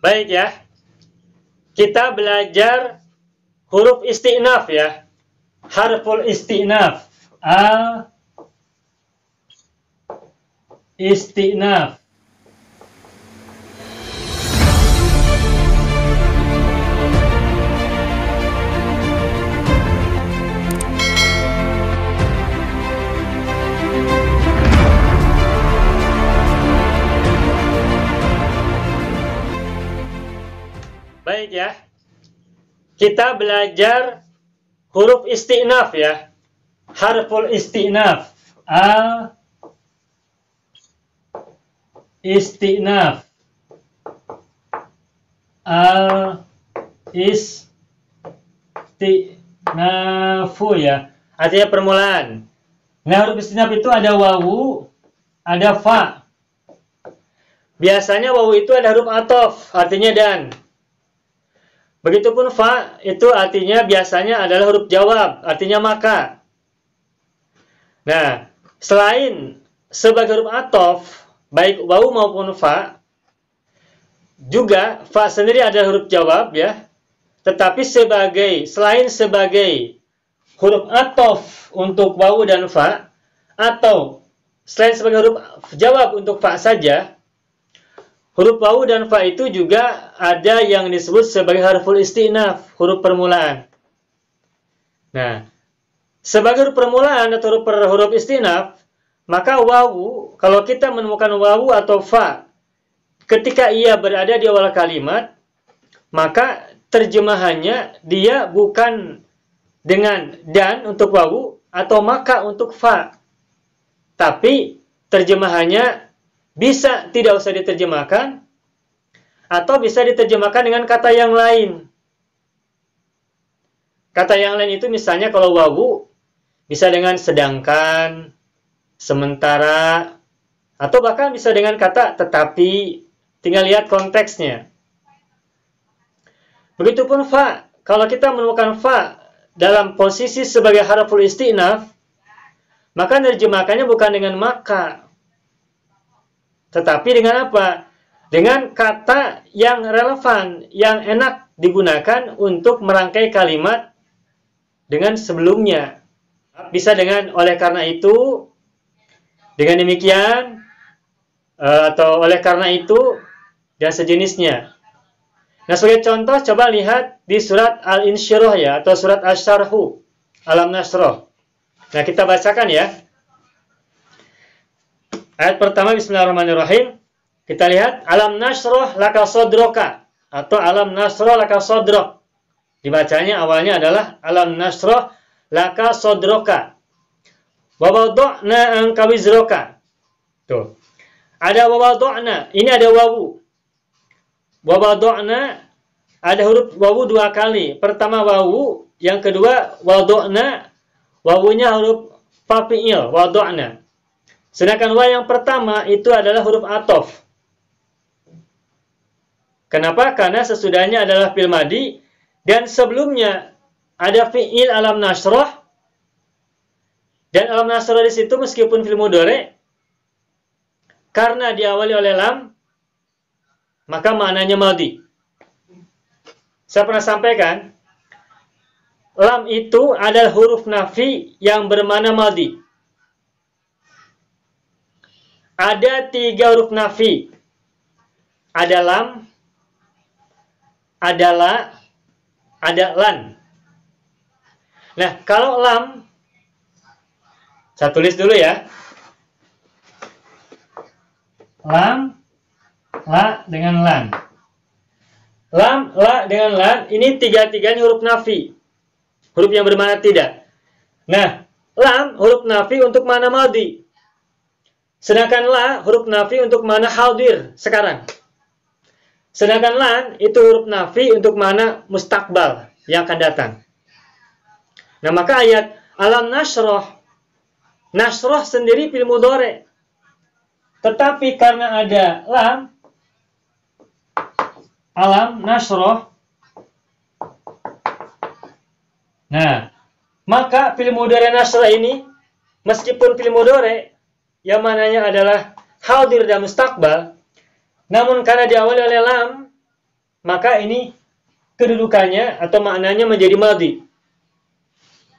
Baik ya. Kita belajar huruf isti'naf ya. Harful isti'naf. Isti'naf. Baik ya. Kita belajar huruf isti'naf ya. Harful isti'naf. Isti'naf. Isti'nafu ya. Artinya permulaan. Nah, huruf isti'naf itu ada wawu, ada fa. Biasanya wawu itu ada huruf athof, artinya dan. Begitupun fa itu artinya biasanya adalah huruf jawab, artinya maka. Nah, selain sebagai huruf athof, baik wawu maupun fa, juga fa sendiri adalah huruf jawab ya. Tetapi selain sebagai huruf athof untuk wawu dan fa, atau selain sebagai huruf jawab untuk fa saja, huruf wawu dan fa itu juga ada yang disebut sebagai harful isti'naf, huruf permulaan. Nah, sebagai huruf permulaan atau huruf isti'naf, maka wawu, kalau kita menemukan wawu atau fa, ketika ia berada di awal kalimat, maka terjemahannya dia bukan dengan dan untuk wawu atau maka untuk fa. Tapi terjemahannya bisa tidak usah diterjemahkan, atau bisa diterjemahkan dengan kata yang lain. Kata yang lain itu misalnya kalau wawu, bisa dengan sedangkan, sementara, atau bahkan bisa dengan kata tetapi, tinggal lihat konteksnya. Begitupun fa, kalau kita menemukan fa dalam posisi sebagai harful isti'naf, maka nerjemahkannya bukan dengan maka, tetapi dengan apa? Dengan kata yang relevan, yang enak digunakan untuk merangkai kalimat dengan sebelumnya. Bisa dengan oleh karena itu, dengan demikian, atau oleh karena itu, dan sejenisnya. Nah, sebagai contoh, coba lihat di surat Al-Insyirah ya, atau surat Asy-Syarhu, Alam Nashrah. Nah, kita bacakan ya. Ayat pertama, bismillahirrahmanirrahim. Kita lihat, Alam nashrah laka sodroka, atau Alam nashrah laka sodrok. Dibacanya awalnya adalah Alam nashrah laka sodroka. Wawadu'na anka wizroka. Tuh. Ada wawadu'na, ini ada wawu. Wawadu'na, ada huruf wawu dua kali. Pertama wawu, yang kedua wadu'na, wawunya huruf fa fi'il, wadu'na. Sedangkan wa yang pertama itu adalah huruf athof. Kenapa? Karena sesudahnya adalah fi'il madi dan sebelumnya ada fi'il alam nashrah. Dan alam nashrah di situ meskipun fi'il mudhari, karena diawali oleh lam, maka maknanya madi. Saya pernah sampaikan, lam itu adalah huruf nafi yang bermakna madi. Ada 3 huruf nafi. Ada lam, ada la, ada lan. Nah, kalau lam, saya tulis dulu ya. Lam, la dengan lan. Lam, la dengan lan, ini tiga-tiganya huruf nafi. Huruf yang bermakna tidak. Nah, lam huruf nafi untuk makna madi. Sedangkan la huruf nafi untuk mana hadir sekarang. Sedangkan lan itu huruf nafi untuk mana mustakbal yang akan datang. Nah, maka ayat alam nashrah, nashrah sendiri fi'il mudhari. Tetapi karena ada lam, alam nashrah, nah, maka fi'il mudhari nashrah ini meskipun fi'il mudhari yang mananya adalah hadir dan mustakbal, namun karena diawali oleh lam, maka ini kedudukannya atau maknanya menjadi madhi,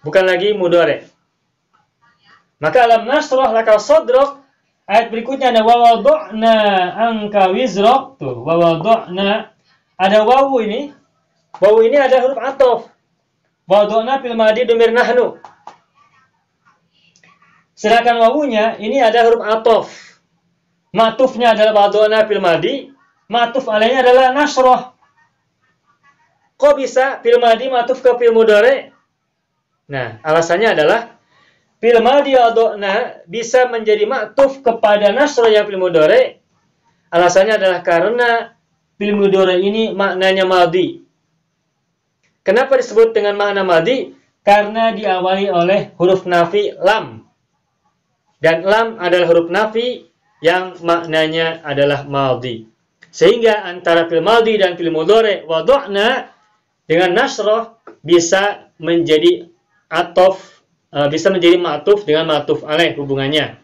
bukan lagi mudhari'. Maka alam nashrah laka sadrak, ayat berikutnya ada wa wada'na anka wizrak. Tuh, wa wada'na ada wawu ini. Wawu ini ada huruf ataf. Wa wada'na fil madhi dhamir nahnu. Sedangkan wawunya ini ada huruf ataf. Matufnya adalah wa wada'na fil madhi, matuf alaihnya adalah nashrah. Kok bisa fil madhi matuf ke fil mudhari'? Nah, alasannya adalah fil madhi wada'na bisa menjadi matuf kepada nashrah yang fil mudhari'. Alasannya adalah karena fil mudhari' ini maknanya madhi. Kenapa disebut dengan makna madhi? Karena diawali oleh huruf nafi lam. Dan lam adalah huruf nafi yang maknanya adalah madhi. Sehingga antara fil madhi dan fil mudhari' wada'na dengan nashrah bisa menjadi ataf, bisa menjadi ma'tuf dengan ma'tuf alaih hubungannya.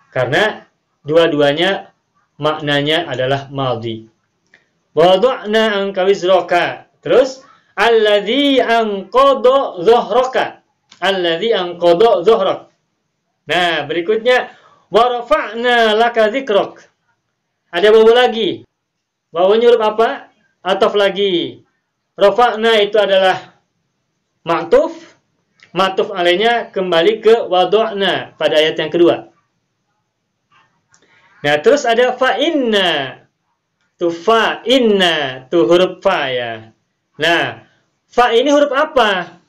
Karena dua-duanya maknanya adalah madhi. Wada'na anka wizraka. Terus alladzi anqadha dhahraka. Alladzi anqadha dhahrak. Nah, berikutnya wa rafa'na laka dzikrak. Ada wawu lagi. Wawunya huruf apa? Ataf lagi. Rafa'na itu adalah ma'tuf. Ma'tuf alaihnya kembali ke wada'na pada ayat yang kedua. Nah, terus ada fa'inna. Tu fa'inna. Tu huruf fa ya. Nah, fa ini huruf apa?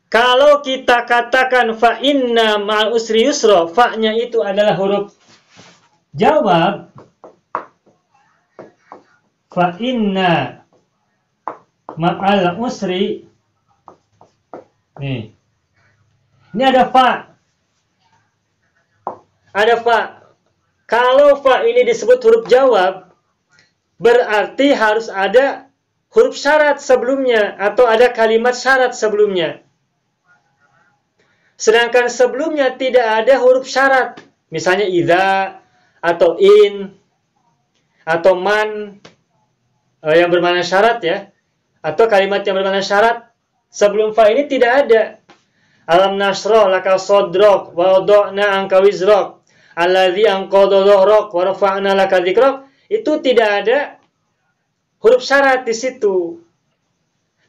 Kalau kita katakan fa'inna ma'al usri yusra, fa-nya itu adalah huruf jawab. Fa'inna ma'al usri. Nih. Ini ada fa. Ada fa. Kalau fa ini disebut huruf jawab, berarti harus ada huruf syarat sebelumnya atau ada kalimat syarat sebelumnya. Sedangkan sebelumnya tidak ada huruf syarat. Misalnya idza atau in atau man yang bermakna syarat ya. Atau kalimat yang bermakna syarat sebelum fa ini tidak ada. Alam nashrah laka sadrak wa wada'na anka wizrak alladzi anqadha dhahrak wa rafa'na laka dzikrak. Itu tidak ada huruf syarat di situ.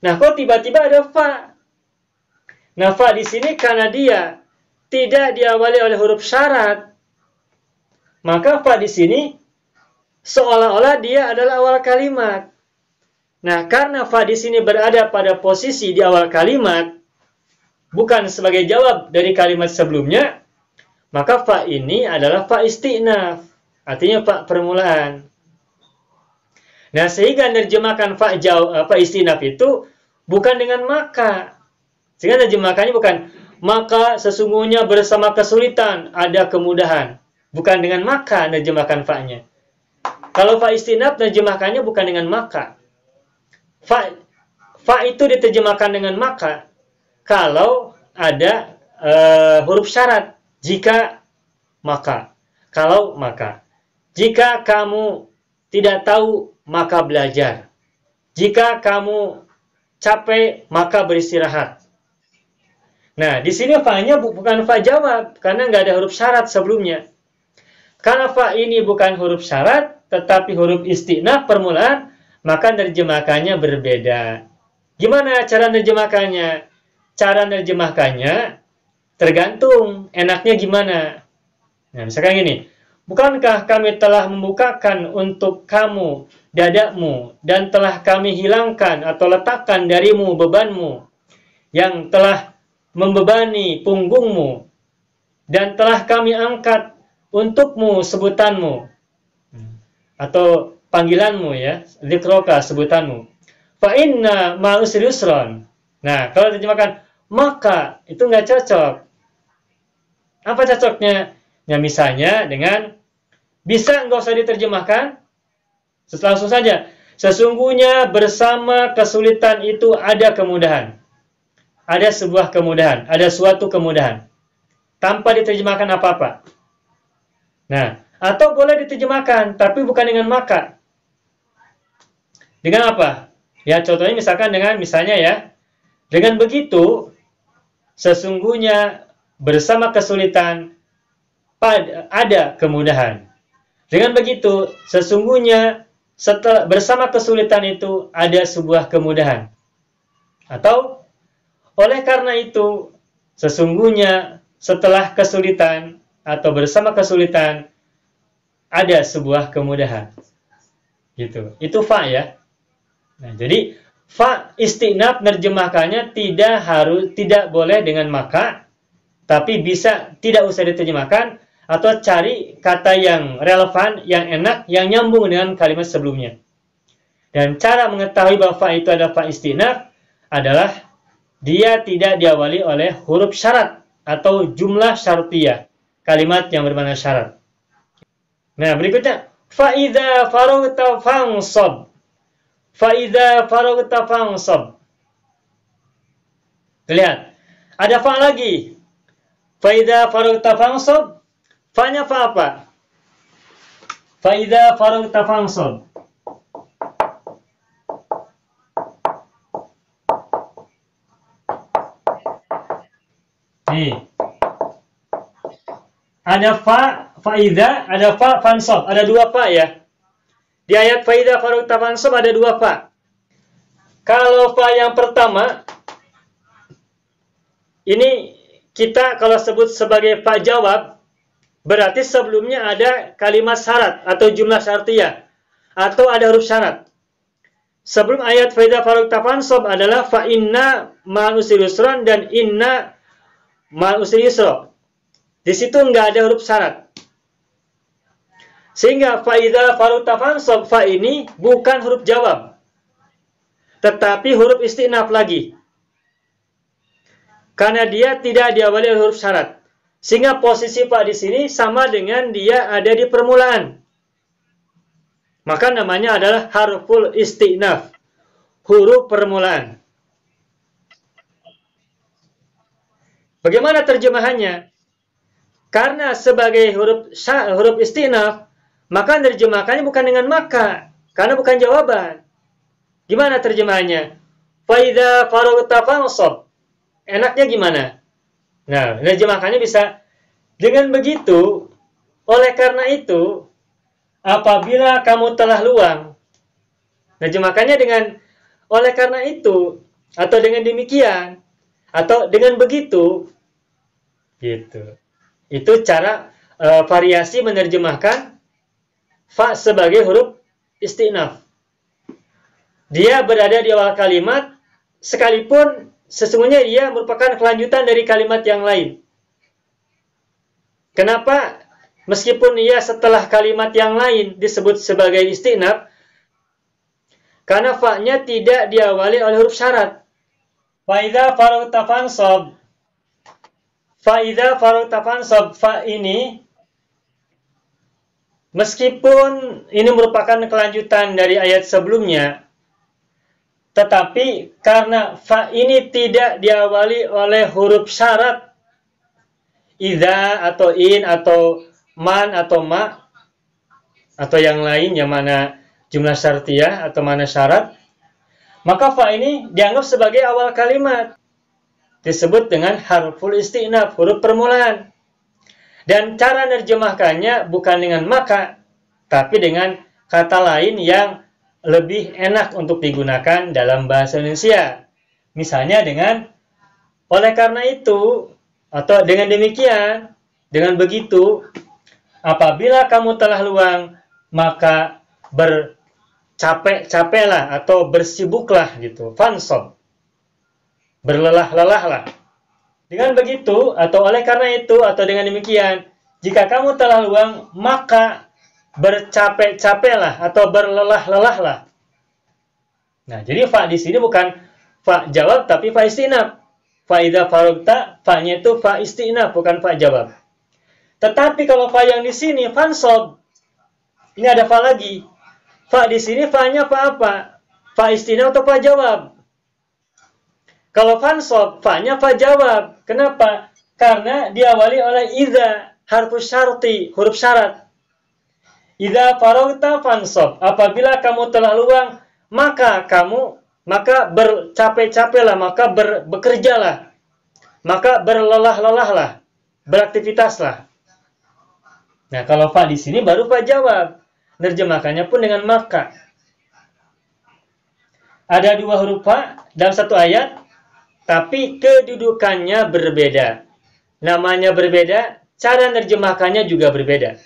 Nah, kok tiba-tiba ada fa? Nah, fa di sini karena dia tidak diawali oleh huruf syarat, maka fa di sini seolah-olah dia adalah awal kalimat. Nah, karena fa di sini berada pada posisi di awal kalimat, bukan sebagai jawab dari kalimat sebelumnya, maka fa ini adalah fa isti'naf, artinya fa permulaan. Nah, sehingga nerjemahkan fa isti'naf itu bukan dengan maka. Sehingga nerjemahkannya bukan maka sesungguhnya bersama kesulitan ada kemudahan. Bukan dengan maka nerjemahkan fa-nya. Kalau fa isti'naf nerjemahkannya bukan dengan maka. Fa itu diterjemahkan dengan maka kalau ada huruf syarat. Jika maka. Kalau maka. Jika kamu tidak tahu maka belajar. Jika kamu capek maka beristirahat. Nah, di sini fa-nya bukan fa jawab karena nggak ada huruf syarat sebelumnya. Karena fa ini bukan huruf syarat tetapi huruf isti'naf permulaan, maka nerjemahkannya berbeda. Gimana cara nerjemahkannya? Cara nerjemahkannya tergantung enaknya gimana. Nah, misalkan gini, bukankah kami telah membukakan untuk kamu dadamu dan telah kami hilangkan atau letakkan darimu bebanmu yang telah membebani punggungmu dan telah kami angkat untukmu sebutanmu atau panggilanmu ya, dzikroka sebutanmu. Fa inna ma'al usri yusran. Nah, kalau terjemahkan maka itu nggak cocok. Apa cocoknya? Ya misalnya dengan bisa nggak usah diterjemahkan. Langsung saja. Sesungguhnya bersama kesulitan itu ada kemudahan. Ada sebuah kemudahan, ada suatu kemudahan. Tanpa diterjemahkan apa-apa. Nah, atau boleh diterjemahkan, tapi bukan dengan maka. Dengan apa? Ya, contohnya misalkan misalnya ya, dengan begitu sesungguhnya bersama kesulitan ada kemudahan. Dengan begitu sesungguhnya bersama kesulitan itu ada sebuah kemudahan. Atau oleh karena itu sesungguhnya setelah kesulitan atau bersama kesulitan ada sebuah kemudahan. Gitu. Itu fa ya. Nah, jadi fa istinaf nerjemahkannya tidak boleh dengan maka, tapi bisa tidak usah diterjemahkan atau cari kata yang relevan, yang enak, yang nyambung dengan kalimat sebelumnya. Dan cara mengetahui bahwa fa itu adalah fa istinaf adalah dia tidak diawali oleh huruf syarat atau jumlah syartiyah, kalimat yang bermakna syarat. Nah, berikutnya fa idza faraghta fansab. Fa idza faraghta fansab. Lihat, ada fa lagi. Fa idza faraghta fansab. Fa-nya fa apa? Fa idza faraghta fansab. Nih. Ada fa, faida, ada fa, fansab. Ada dua fa ya. Di ayat faida faraghta fansab ada dua fa. Kalau fa yang pertama, ini kita kalau sebut sebagai fa jawab, berarti sebelumnya ada kalimat syarat atau jumlah syartiyah. Atau ada huruf syarat. Sebelum ayat faida faraghta fansab adalah fa inna ma'al usri yusran dan inna ma'al usri yusra. Di situ nggak ada huruf syarat. Sehingga fa idza faraghta fansab, fa ini bukan huruf jawab, tetapi huruf istinaf lagi. Karena dia tidak diawali oleh huruf syarat. Sehingga posisi fa di sini sama dengan dia ada di permulaan. Maka namanya adalah harful istinaf, huruf permulaan. Bagaimana terjemahannya? Karena sebagai huruf istinaf, maka terjemahkannya bukan dengan maka, karena bukan jawaban. Gimana terjemahannya? Fa idza faraghta fansab. Enaknya gimana? Nah, terjemahkannya bisa dengan begitu, oleh karena itu, apabila kamu telah luang. Terjemahkannya dengan oleh karena itu, atau dengan demikian, atau dengan begitu. Gitu. Itu cara variasi menerjemahkan fa sebagai huruf istinaf. Dia berada di awal kalimat, sekalipun sesungguhnya dia merupakan kelanjutan dari kalimat yang lain. Kenapa? Meskipun ia setelah kalimat yang lain disebut sebagai istinaf, karena fa-nya tidak diawali oleh huruf syarat. Fa idza faraghta fansab. Fa idza faraghta fansab, fa ini meskipun ini merupakan kelanjutan dari ayat sebelumnya, tetapi karena fa ini tidak diawali oleh huruf syarat, idza atau in atau man atau ma atau yang lain yang mana jumlah syartiyah atau mana syarat, maka fa ini dianggap sebagai awal kalimat. Disebut dengan harful istinaf, huruf permulaan. Dan cara nerjemahkannya bukan dengan maka, tapi dengan kata lain yang lebih enak untuk digunakan dalam bahasa Indonesia. Misalnya dengan oleh karena itu, atau dengan demikian, dengan begitu, apabila kamu telah luang, maka bercapek-capeklah atau bersibuklah gitu. Fansab. Berlelah-lelahlah. Dengan begitu, atau oleh karena itu, atau dengan demikian, jika kamu telah luang, maka bercapek-capeklah atau berlelah-lelahlah. Nah, jadi fa di sini bukan fa jawab, tapi fa istinaf. Fa idza faraghta, fa-nya itu fa istinaf, bukan fa jawab. Tetapi kalau fa yang di sini fansab, ini ada fa lagi. Fa di sini fa-nya fa apa? Fa istinaf atau fa jawab? Kalau fansab, fa-nya fa jawab. Kenapa? Karena diawali oleh idza, harfus syarti, huruf syarat. Idza faraghta fansab. Apabila kamu telah luang, maka bercapek-capeklah, maka bekerjalah, maka berlelah-lelahlah, beraktivitaslah. Nah, kalau fa di sini baru fa jawab. Nerjemahkannya pun dengan maka. Ada dua huruf fa dalam satu ayat, tapi kedudukannya berbeda. Namanya berbeda, cara nerjemahkannya juga berbeda.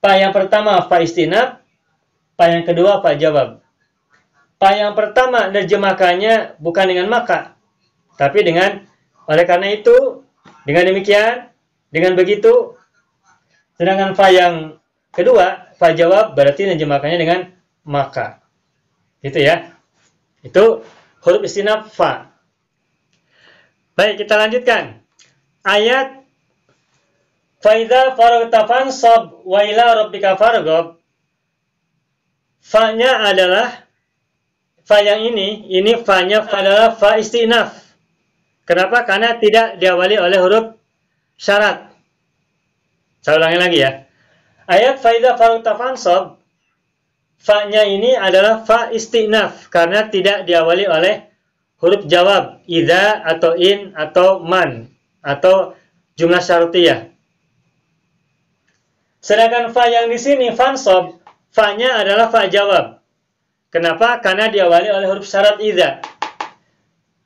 Fa yang pertama fa istinaf, fa yang kedua fa jawab. Fa yang pertama nerjemahkannya bukan dengan maka, tapi dengan oleh karena itu, dengan demikian, dengan begitu. Sedangkan fa yang kedua, fa jawab, berarti nerjemahkannya dengan maka. Gitu ya. Itu huruf istinaf fa. Baik, kita lanjutkan. Ayat fa idza faragta fansab wa ila rabbika farghab. Fa-nya adalah fa yang ini fa-nya adalah fa istinaf. Kenapa? Karena tidak diawali oleh huruf syarat. Saya ulangi lagi ya. Ayat fa idza faragta fansab, fa-nya ini adalah fa istinaf karena tidak diawali oleh huruf jawab, idza atau in atau man atau jumlah syartiyah. Sedangkan fa yang di sini fansab, fa-nya adalah fa jawab. Kenapa? Karena diawali oleh huruf syarat idza.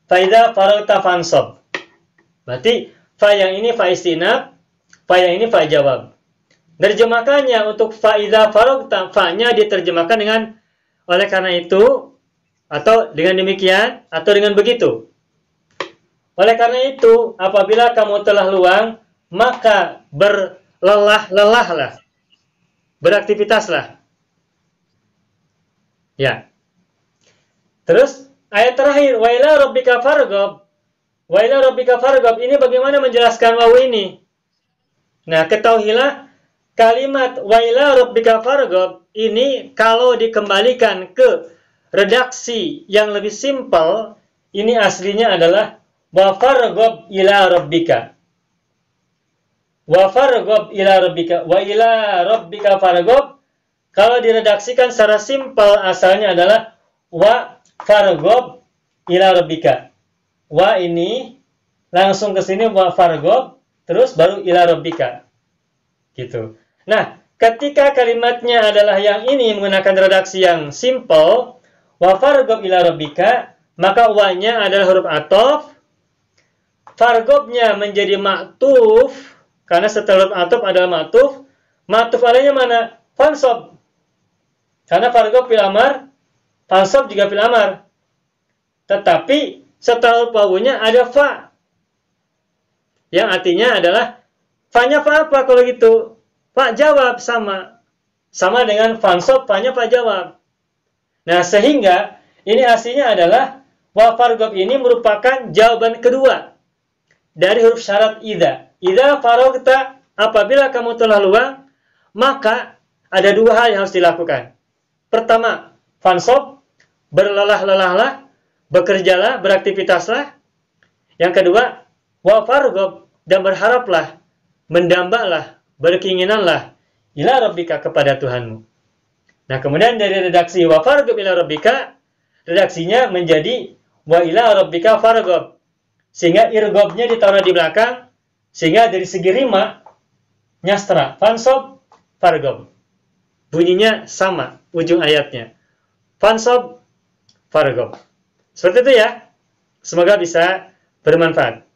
Fa idza faragta fansab. Berarti fa yang ini fa istinaf, fa yang ini fa jawab. Nerjemahkannya untuk fa idza faragta, fa-nya diterjemahkan dengan oleh karena itu, atau dengan demikian, atau dengan begitu. Oleh karena itu, apabila kamu telah luang, maka berlelah-lelahlah, beraktivitaslah. Ya. Terus ayat terakhir, wa ila rabbika farghab. Wa ila rabbika farghab, ini bagaimana menjelaskan wawu ini? Nah, ketahuilah kalimat wa ila rabbika farghab ini kalau dikembalikan ke redaksi yang lebih simpel, ini aslinya adalah wa farghab ila rabbika. Wa farghab ila rabbika. Wa ila rabbika farghab. Kalau diredaksikan secara simpel asalnya adalah wa farghab ila rabbika. Wa ini langsung ke sini wa farghab terus baru ila rabbika. Gitu. Nah, ketika kalimatnya adalah yang ini menggunakan redaksi yang simple, wa farghab ila rabbika, maka wa-nya adalah huruf athof, farghab-nya menjadi ma'tuf, karena setelah huruf athof adalah ma'tuf, ma'tuf alainya mana? Fansab. Karena farghab fil amar, fansab juga fil amar. Tetapi setelah huruf wawunya ada fa. Yang artinya adalah fa-nya fa apa kalau gitu? Fa jawab sama. Sama dengan fansab, fa-nya fa jawab. Nah, sehingga ini aslinya adalah wa farghab ini merupakan jawaban kedua dari huruf syarat idza. Idza faragta, apabila kamu telah luang, maka ada dua hal yang harus dilakukan. Pertama, fansab, berlelah-lelahlah, bekerjalah, beraktivitaslah. Yang kedua, wa farghab, dan berharaplah, mendambalah, berkeinginanlah ila rabbika, kepada Tuhanmu. Nah, kemudian dari redaksi wa farghab ila rabbika, redaksinya menjadi wa ila rabbika farghab. Sehingga irghabnya ditaruh di belakang, sehingga dari segi rima nyastra, fansab, farghab. Bunyinya sama ujung ayatnya. Fansab, farghab. Seperti itu ya. Semoga bisa bermanfaat.